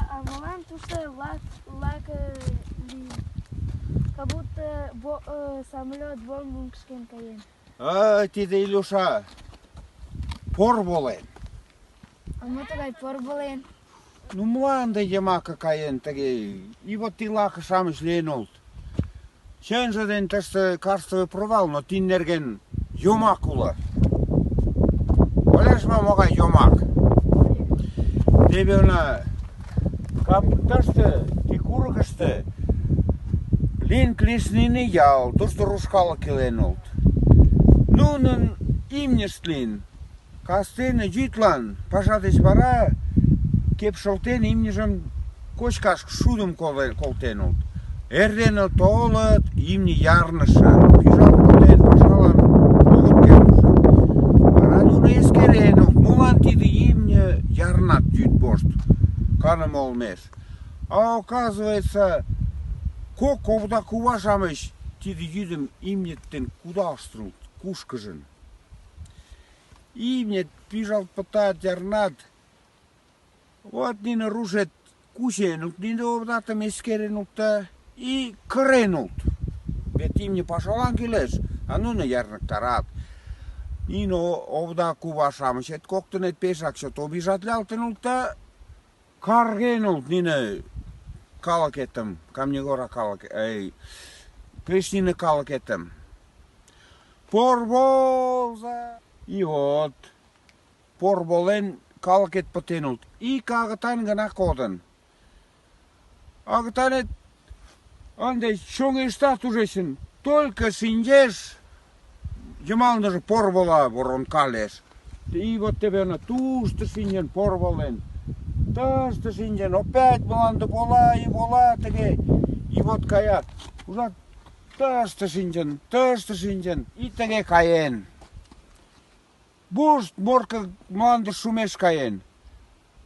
А молан тушта лака ли, как будто самолет Волмунгскен каен. Тиде Илюша, пор болен. А мы тогда пор болен. Ну мланда ямака каен теге. И вот ти лака самиш ленолт. Ченжаден тесте карстове провал, но ти нерген юмакула. Олеш ма мога юмак. Дебена кам тесте ти кургасте. Лин клиснини ял, тосто рушкала киленолт. Нунен имнестлин. Кастене житлан, пажадеш бара, кепшолтен имнежем кочкаш шудым колтенолт. Эрденелт олат, имни ярныша. Пижал колтен, пажалан, ногот кепуша. Бара нуна ескеренолт, мулан тиде имне ярнат жит бошт, каным олмеш. А оказывается, кок овда кувашамеш тиде жидым имнеттен кудаштрулт, кушкыжын. Имнет пижал пытать ярнат. Вот нина рушет кусенут, нина овдатам ескеренут и кренут. Ведь имне пашалан келеш, а ну на ярнак тарат. Нина овда кувашамеш, et коктенет пешакшот обижатлялтенут, каргенут нина калакетам, камнегора калакетам, Кришнина калакетам. Порболза. И вот, порболен калакет потенут. И кагатан гана коден. Агатанет, ande шонгештат ужесен. Только синдеш, ямална же порбола ворон калеш. И вот тебе на тушта синден порболен. Ташта синден, опять баланда бола и бола теге. И вот каят. Ужат, ташта синден, и теге каен. Буст морка мланда шумеш каен.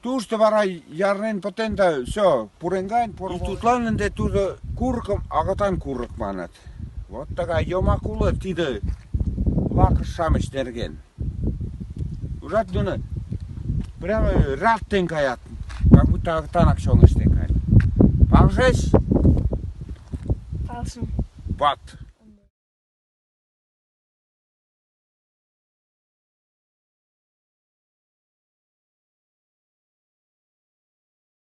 Тушта вара ярнен потенда, все, пуренгайн порвол. И тутланен де туда куркам, агатан курк манат. Вот така йомакула тиде лакаш шамеш нерген. Ужат дуна, прямо раттен каят, как будто агатанак шонгештен каят. Пахжеш? Палсum. Бат.